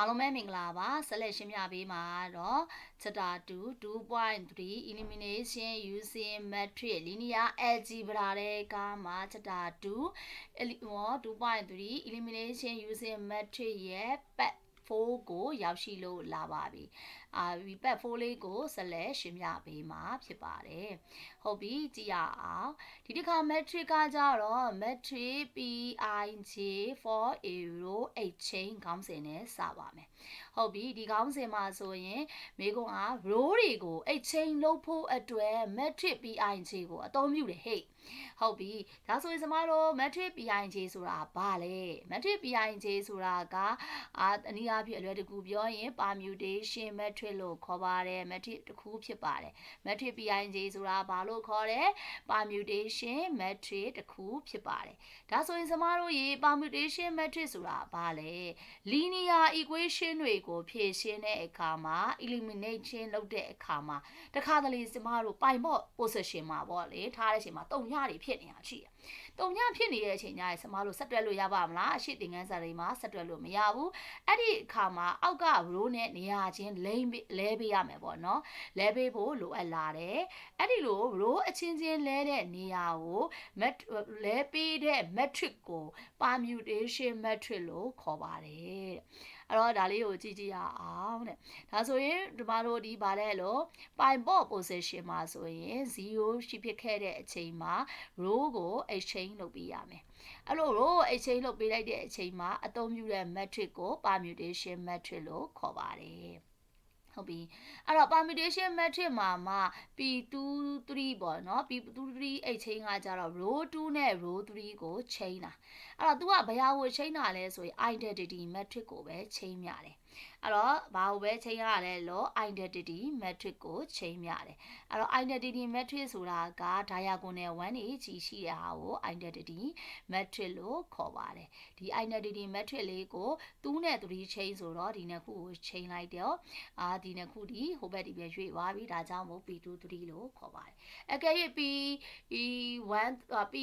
အားလုံးပဲမင်္ဂလာပါဆက်လက်ရှင်းပြပေးမှာတော့ chapter 2.3 elimination using matrix linear algebra တဲ့ကမှာ chapter 2.3 elimination using matrix ရဲ့ part 4ကိုရောက်ရှိလို့လာပါပြီဒီ part 4လေးကိုဆက်လက်ရှင်းပြပေးမှာဖြစ်ပါတယ်ဟုတ်ပြီကြည့်ရအောင်ဒီတစ်ခါ matrix ကကြတော့ matrix PIJ for a row 8 chain ခေါင်းစဉ်နဲ့စပါမယ်ဟုတ်ပြီဒီခေါင်းစဉ်မှာဆိုရင်မိကုံက row တွေကို8 chain လုပ်ဖို့အတွက် matrix PIJ ကိုအသုံးပြုတယ်ဟဲ့ဟုတ်ပြီဒါဆိုရင်ကျမတို့ matrix PIJ ဆိုတာဘာလဲ matrix PIJ ဆိုတာကအနည်းအားဖြင့်အလွယ်တကူပြောရင် permutation matrix လို့ခေါ်ပါတယ် matrix တစ်ခုဖြစ်ပါတယ် matrix PIJ ဆိုတာဘာလို့ခေါ်လဲ permutation matrix တစ်ခုဖြစ်ပါတယ်ဒါဆိုရင်ကျမတို့ရေ permutation matrix ဆိုတာဘာလဲ linear equation တွေကိုဖြည့်ရှင်းတဲ့အခါမှာ elimination လုပ်တဲ့အခါမှာတခါတလေကျမတို့ပိုင်ပေါ့ position မှာပေါ့လေထားတဲ့အချိန်မှာတုံညတွေဖြစ်နေတာရှိတယ်တုံညဖြစ်နေတဲ့အချိန်ညရဲ့ကျမတို့ဆက်တွဲလို့ရပါမလားအရှိသင်ခန်းစာတွေမှာဆက်တွဲလို့မရဘူးအဲ့ဒီအခါမှာအောက်က row နဲ့နေရာချင်းလဲပေးရမယ်ပေါ့နော်လဲပေးဖို့လိုအပ်လာတယ်အဲ့ဒီလို row အချင်းချင်းလဲတဲ့နေရာကိုလဲပေးတဲ့ matrix ကို permutation matrix လို့ခေါ်ပါတယ်အဲ့တော့ဒါလေးကိုကြည့်ကြည့်ရအောင်တဲ့ဒါဆိုရင်ဒီမှာတို့ဒီဗာလဲလို့ pi bot position မှာဆိုရင်0ရှိဖြစ်ခဲ့တဲ့အချိန်မှာ row ကို exchange လုပ်ပေးရမယ်အဲ့လို row exchange လုပ်ပေးလိုက်တဲ့အချိန်မှာအသုံးပြုတဲ့ matrix ကို permutation matrix လို့ခေါ်ပါတယ်ဟုတ်ပြီအဲ့တော့ permutation matrix မှာမှ P23 ပေါ့နော် P23 8 chain ကကြတော့ row 2နဲ့ row 3ကို chain တာအဲ့တော့ तू ကဘယ်ဟာကို chain တာလဲဆိုရင် identity matrix ကိုပဲ chain ရတယ်အဲ့တော့ဘာကိုပဲ chain ရလဲလို့ identity matrix ကို chain ရတယ်အဲ့တော့ identity matrix ဆိုတာက diagonal 1တွေကြီးရှိတဲ့ဟာကို identity matrix လို့ခေါ်ပါတယ်ဒီ identity matrix လေးကို2နဲ့3 chain ဆိုတော့ဒီနှစ်ခုကို chain လိုက်တော့ဒီနှစ်ခုဒီဟိုဘက်ဒီပဲရွေ့သွားပြီဒါကြောင့်မို့ P23 လို့ခေါ်ပါတယ်အကယ်၍ P1 P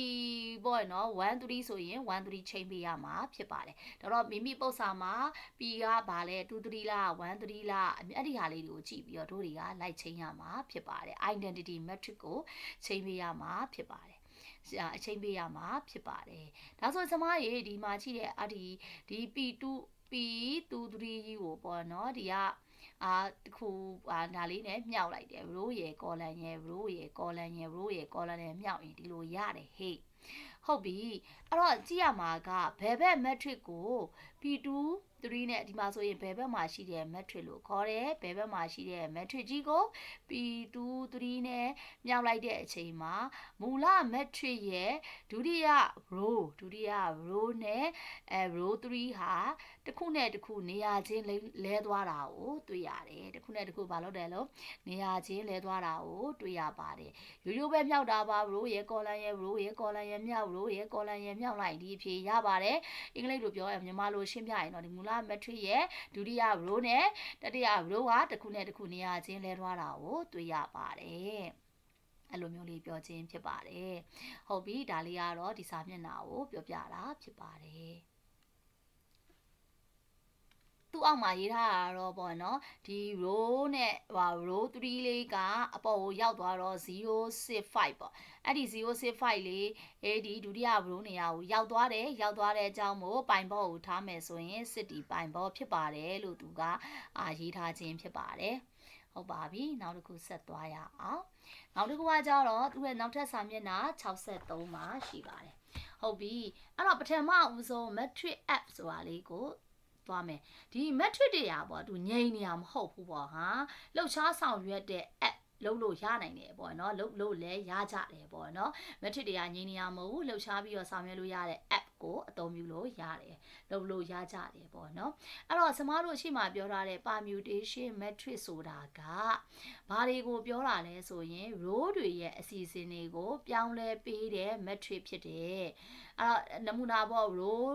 ပေါ့နော်1 3ဆိုရင်1 3 chain ပေးရမှာဖြစ်ပါတယ်ဒါတော့မိမိပု္ပ္ပာမှာ P ကဘာလဲ2 3လား1 3လားအဲ့ဒီဟာလေးတွေကိုကြည့်ပြီးတော့တို့တွေကလိုက် chain ရမှာဖြစ်ပါတယ် identity matrix ကို chain ပေးရမှာဖြစ်ပါတယ်အချိန်ပေးရမှာဖြစ်ပါတယ်ဒါဆိုကျမရေဒီမှာကြည့်တဲ့ဒီ P2 P23 ကိုပေါ့နော်ဒီကတခုဒါလေးနဲ့မြောက်လိုက်တယ် row ရယ် column ရယ် row ရယ် column ရယ် row ရယ် column ရယ်မြောက်ရင်ဒီလိုရတယ်ဟေ့ဟုတ်ပြီအဲ့တော့ကြည့်ရမှာကဘယ်ဘက် matrix ကို P2 3နဲ့ဒီမှာဆိုရင်ဘယ်ဘက်မှာရှိတဲ့ matrix လို့ခေါ်တယ်ဘယ်ဘက်မှာရှိတဲ့ matrix ကြီးကို P2 3နဲ့မြောက်လိုက်တဲ့အချိန်မှာမူလ matrix ရဲ့ဒုတိယ row နဲ့row 3ဟာတစ်ခုနဲ့တစ်ခုနေရာချင်းလဲသွားတာကိုတွေ့ရတယ်တစ်ခုနဲ့တစ်ခုဘာလို့လဲလို့နေရာချင်းလဲသွားတာကိုတွေ့ရပါတယ်ရိုးရိုးပဲမြောက်တာပါ row ရဲ့ column ရဲ့ row ရဲ့ column ရဲ့မြောက် row ရဲ့ column ရဲ့မြောက်လိုက်ဒီအဖြေရပါတယ်အင်္ဂလိပ်လိုပြောရင်မြန်မာလိုရှင်းပြရင်တော့ဒီမူလ matrix ရဲ့ဒုတိယ row နဲ့တတိယ row ဟာတစ်ခုနဲ့တစ်ခုနေရာချင်းလဲသွားတာကိုတွေ့ရပါတယ်အဲ့လိုမျိုးလေးပြောခြင်းဖြစ်ပါတယ်ဟုတ်ပြီဒါလေးကတော့ဒီစာမျက်နှာကိုပြောပြတာဖြစ်ပါတယ်သူ့အောက်မှာရေးထားတာတော့ပေါ့နော်ဒီ row နဲ့row 3လေးကအပေါ်ကိုရောက်သွားတော့065ပေါ့အဲ့ဒီ065လေးဒီဒုတိယ row နေရာကိုရောက်သွားတဲ့အကြောင်းမို့ပိုင်ဘောကိုထားမယ်ဆိုရင်စစ်တီပိုင်ဘောဖြစ်ပါတယ်လို့သူကရေးထားခြင်းဖြစ်ပါတယ်ဟုတ်ပါပြီနောက်တစ်ခုဆက်သွားရအောင်နောက်တစ်ခုကကြတော့သူ့ရဲ့နောက်ထပ်စာမျက်နှာ63မှာရှိပါတယ်ဟုတ်ပြီအဲ့တော့ပထမဦးဆုံး matrix f ဆိုတာလေးကိုသွားမယ်ဒီ matrix တွေရာပေါ့သူငြိမ်နေရမဟုတ်ဘူးပေါ့ဟာလှုပ်ရှားဆောင်ရွက်တဲ့ app လုံးလို့ရနိုင်တယ်ပေါ့နော်လုံးလို့လည်းရကြတယ်ပေါ့နော် matrix တွေကငြိမ်နေရမဟုတ်ဘူးလှုပ်ရှားပြီးတော့ဆောင်ရွက်လို့ရတဲ့ app ကိုအသုံးပြုလို့ရတယ်လုံးလို့ရကြတယ်ပေါ့နော်အဲ့တော့ကျမတို့ရှေ့မှာပြောထားတဲ့ permutation matrix ဆိုတာကဘာတွေကိုပြောတာလဲဆိုရင် row တွေရဲ့အစီအစဉ်တွေကိုပြောင်းလဲပေးတဲ့ matrix ဖြစ်တယ်အဲ့တော့နမူနာပေါ့ row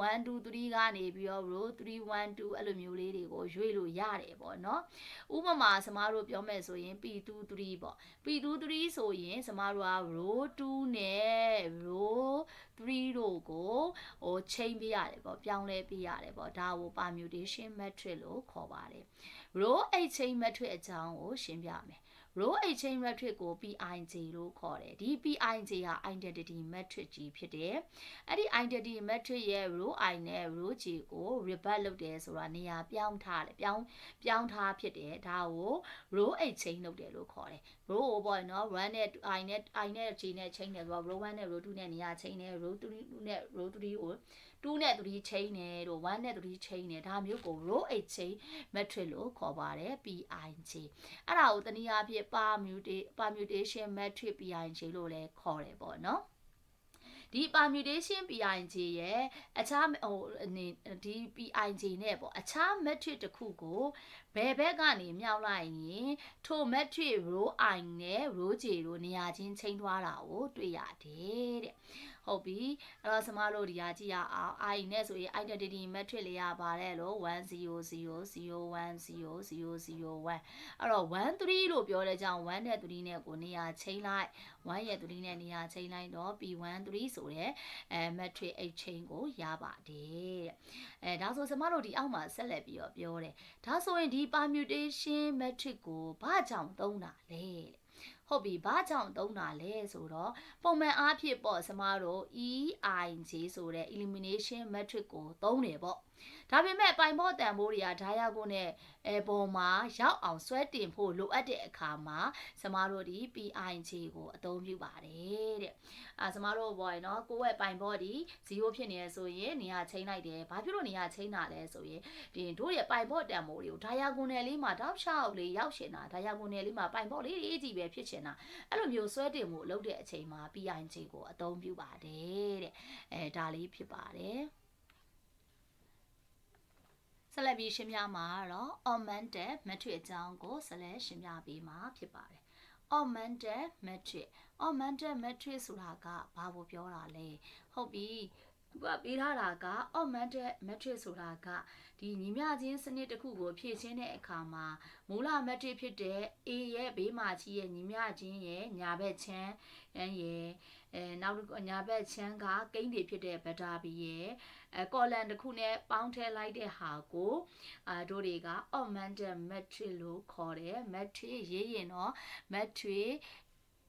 1 2 3ကနေပြီးတော့ row 3 1 2အဲ့လိုမျိုးလေးတွေကိုရွေ့လို့ရတယ်ပေါ့နော်ဥပမာကျမတို့ပြောမယ်ဆိုရင် P3 P2 3ပေါ့ P2 3ဆိုရင်ကျမတို့က row 2နဲ့ row 3တို့ကိုချိန်ပေးရတယ်ပေါ့ပြောင်းလဲပေးရတယ်ပေါ့ဒါကို permutation matrix လို့ခေါ်ပါတယ် row 8 chain matrix အကြောင်းကိုရှင်းပြမယ်row 8 chain matrix ကို PIJ လို့ခေါ်တယ်ဒီ PIJ ဟာ identity matrix ကြီးဖြစ်တယ်အဲ့ဒီ identity matrix ရဲ့ row I နဲ့ row J ကို revert လုပ်တယ်ဆိုတာနေရာပြောင်းထားတယ်ပြောင်းထားဖြစ်တယ်ဒါကို row 8 chain လုပ်တယ်လို့ခေါ်တယ် row ကိုပေါ့နော် 1 နဲ့ I နဲ့ J နဲ့ chain တယ်ဆိုတော့ row 1နဲ့ row 2နဲ့နေရာ chain တယ် row 3နဲ့ row 3ကို2နဲ့3 chain တယ်တို့1နဲ့3 chain တယ်ဒါမျိုးကို row 8 chain matrix လို့ခေါ်ပါတယ် PIJ အဲ့ဒါကိုတနည်းအားဖြင့် permutation matrix PIJ လို့လည်းခေါ်တယ်ပေါ့နော်ဒီ permutation PIJ ရဲ့အခြားဒီ PIJ နဲ့ပေါ့အခြား matrix တစ်ခုကိုဘယ်ဘက်ကနေမြောက်လိုက်ရင်ထို matrix row I နဲ့ row J တို့နေရာချင်းချိန်ထွားတာကိုတွေ့ရတယ်တဲ့ဟုတ်ပြီအဲ့တော့ကျမတို့ဒီဟာကြည့်ရအောင် I နဲ့ဆိုရင် identity matrix လေးရပါတယ်လို့1 0 0 0 1 0 0 0 1အဲ့တော့1 3လို့ပြောတဲ့ကြောင့်1နဲ့3နဲ့ကိုနေရာချိန်လိုက်1ရဲ့3နဲ့နေရာချိန်လိုက်တော့ P1 3ဆိုတဲ့matrix 8 chain ကိုရပါတယ်တဲ့ဒါဆိုကျမတို့ဒီအောက်မှာဆက်လက်ပြီးတော့ပြောတယ်ဒါဆိုရင်ဒီ permutation matrix ကိုဘာကြောင့်သုံးတာလဲဟုတ်ပြီဘာကြောင့်သုံးတာလဲဆိုတော့ပုံမှန်အားဖြင့်ပေါ့ကျမတို့ EIJ ဆိုတဲ့ elimination matrix ကိုသုံးတယ်ပေါ့ဒါပေမဲ့ပိုင်ဖို့တန်ဖိုးတွေက diagonal နဲ့ပေါ်မှာရောက်အောင်ဆွဲတင်ဖို့လိုအပ်တဲ့အခါမှာကျမတို့ဒီ PIJ ကိုအသုံးပြုပါတယ်တဲ့ကျမတို့ပေါ့နော်ကိုယ့်ရဲ့ပိုင်ဖို့ဒီ0ဖြစ်နေရဆိုရင်နေရာချိန်လိုက်တယ်ဘာဖြစ်လို့နေရာချိန်တာလဲဆိုရင်ဒီတို့ရဲ့ပိုင်ဖို့တန်ဖိုးတွေကို diagonal လေးမှာတောက်လျှောက်လေးရောက်ရှင်တာ diagonal လေးမှာပိုင်ဖို့လေးတွေကြီးပဲဖြစ်ရှင်တာအဲ့လိုမျိုးဆွဲတင်မှုလုပ်တဲ့အချိန်မှာ PIJ ကိုအသုံးပြုပါတယ်တဲ့ဒါလေးဖြစ်ပါတယ်ဆက်လက်ပြီးရှင်းပြမှာတော့ augmented matrix အကြောင်းကိုဆက်လက်ရှင်းပြပေးမှာဖြစ်ပါတယ် augmented matrix ဆိုတာကဘာကိုပြောတာလဲဟုတ်ပြီအခုကပေးထားတာက augmented matrix ဆိုတာကဒီညီမျှချင်းစနစ်တစ်ခုကိုဖြည့်ရှင်းတဲ့အခါမှာမူလ matrix ဖြစ်တဲ့ A ရဲ့ဘေးမှာကြီးရဲ့ညီမျှချင်းရဲ့ညာဘက်ချမ်းရဲ့နောက်ညာဘက်ချမ်းကကိန်းတွေဖြစ်တဲ့ beta b ရဲ့column တစ်ခုနဲ့ပေါင်းထည့်လိုက်တဲ့ဟာကိုတို့တွေက augmented matrix လို့ခေါ်တယ် matrix ရေးရင်တော့ matrix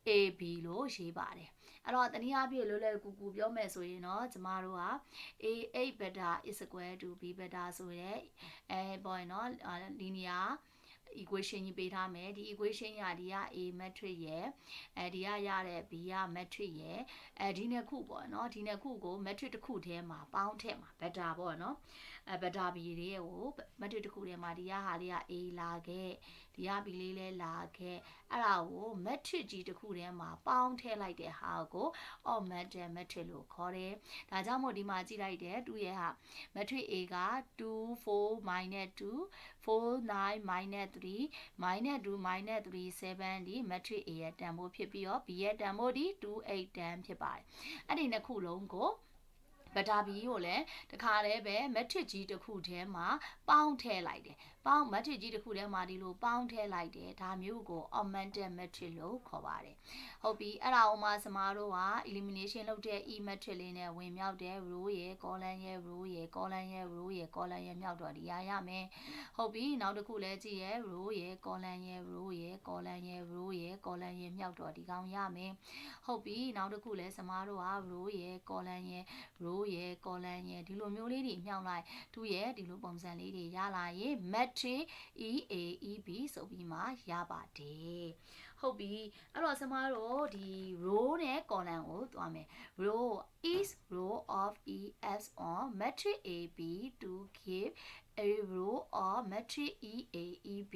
AB လို့ရေးပါတယ်အဲ့တော့တနည်းအားဖြင့်လွယ်လွယ်ကူကူပြောမယ်ဆိုရင်တော့ကျမတို့က A8 beta is equal to B beta ဆိုရဲပေါ့နော် linear equation ကြီးပေးထားမယ်ဒီ equation ရဒီက A matrix ရယ်ဒီကရတဲ့ B က matrix ရယ်ဒီနှစ်ခုပေါ့နော်ဒီနှစ်ခုကို matrix တစ်ခုထဲမှာပေါင်းထည့်မှာ beta ပေါ့နော်beta B တွေကို matrix တစ်ခုထဲမှာဒီကဟာလေးက A လာခဲ့ဒီက B လေးလဲလာခဲ့အဲ့ဒါကို matrix ကြီးတစ်ခုထဲမှာပေါင်းထည့်လိုက်တဲ့ဟာကို augmented matrix လို့ခေါ်တယ်ဒါကြောင့်မို့ဒီမှာကြည့်လိုက်တယ်သူရဲ့ဟာ matrix A က2 4 -2 4 9 -3 -2 -3 7ဒီ matrix A ရဲ့တန်ဖိုးဖြစ်ပြီးတော့ B ရဲ့တန်ဖိုးဒီ2 8 10ဖြစ်ပါတယ်အဲ့ဒီနှစ်ခုလုံးကိုbeta B ကိုလည်းတခါတည်းပဲ matrix ကြီးတစ်ခုထဲမှာပေါင်းထည့်လိုက်တယ်ပေါင်း matrix ကြီးတစ်ခုထဲမှာဒီလိုပေါင်းထည့်လိုက်တယ်ဒါမျိုးကို augmented matrix လို့ခေါ်ပါတယ်ဟုတ်ပြီအဲ့ဒါဥမာစမားတို့က elimination လုပ်တဲ့ E matrix လေးနဲ့ဝင်မြောက်တဲ့ row ရယ် column ရယ် row ရယ် column ရယ် row ရယ် column ရယ်မြောက်တော့ဒီရရမယ်ဟုတ်ပြီနောက်တစ်ခုလည်းကြည့်ရယ် row ရယ် column ရယ် row ရယ် column ရယ် row ရယ် column ရယ်မြောက်တော့ဒီကောင်ရမယ်ဟုတ်ပြီနောက်တစ်ခုလည်းစမားတို့က row ရယ် column ရယ် row ရယ် column ရယ်ဒီလိုမျိုးလေးတွေမြောက်လိုက်သူရဲ့ဒီလိုပုံစံလေးတွေရလာရင် matrix EAEB ဆိုပြီးမှရပါတယ်ဟုတ်ပြီအဲ့တော့ကျမတို့ဒီ row နဲ့ column ကိုသွားမယ် row is row of ES on matrix AB to give a row of matrix EAEB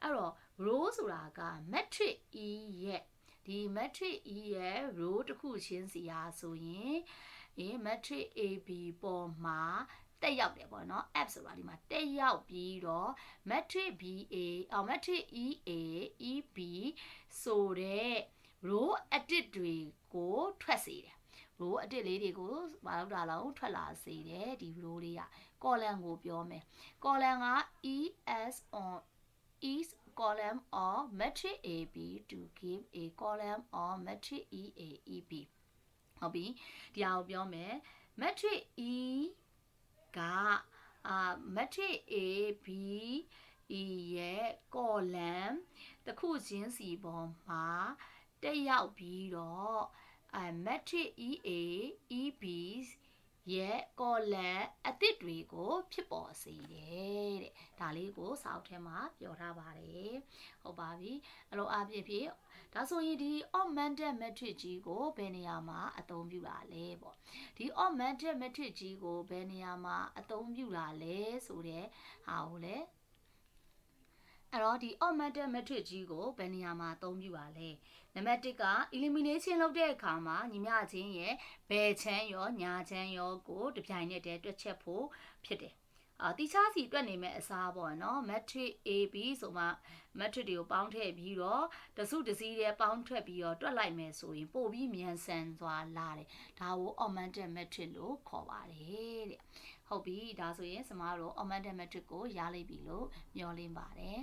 အဲ့တော့ row ဆိုတာက matrix E ရဲ့ဒီ matrix E ရဲ့ row တစ်ခုချင်းစီဟာဆိုရင် matrix AB ပေါ်မှာတက်ရောက်တယ်ပေါ့နော် F ဆိုတာဒီမှာတက်ရောက်ပြီးတော့ matrix BA matrix EA EB ဆိုတဲ့ row အတစ်တွေကိုထွက်စေတယ် row အတစ်လေးတွေကိုမလုပ်တာလောက်ထွက်လာစေတယ်ဒီ row လေးက column ကိုပြောမယ် column က ES on is column of matrix AB to give a column of matrix EAEB ဟုတ်ပြီဒီအောင်ပြောမယ် matrix E ကmatrix AB E ရဲ့ column တစ်ခုချင်းစီပေါ်မှာတက်ရောက်ပြီးတော့matrix EA EB ရဲ့ column အသစ်တွေကိုဖြစ်ပေါ်စေတယ်တဲ့ဒါလေးကိုစာအုပ်ထဲမှာပြောထားပါတယ်ဟုတ်ပါပြီအဲ့လိုအဖြစ်ဖြစ်ဒါဆိုရင်ဒီ augmented matrix ကြီးကိုဘယ်နေရာမှာအသုံးပြုတာလဲပေါ့ဒီ augmented matrix ကြီးကိုဘယ်နေရာမှာအသုံးပြုတာလဲဆိုတဲ့ဟာကိုလည်းအဲ့တော့ဒီ augmented matrix ကြီးကိုဘယ်နေရာမှာအသုံးပြုပါလဲနံပါတ်1က elimination လုပ်တဲ့အခါမှာညီမချင်းရဲ့ဘယ်ချမ်းရောညာချမ်းရောကိုတပြိုင်နက်တည်းတွက်ချက်ဖို့ဖြစ်တယ်တိချားစီတွက်နေမဲ့အစားပေါ့နော် matrix AB ဆိုမှ matrix တွေကိုပေါင်းထည့်ပြီးတော့တစုတစည်းတွေပေါင်းထွက်ပြီးတော့တွက်လိုက်မယ်ဆိုရင်ပို့ပြီးမြန်ဆန်စွာလာတယ်ဒါကို augmented matrix လို့ခေါ်ပါတယ်တဲ့ဟုတ်ပြီဒါဆိုရင်စမတို့ augmented matrix ကိုရလိုက်ပြီလို့မျှော်လင့်ပါတယ်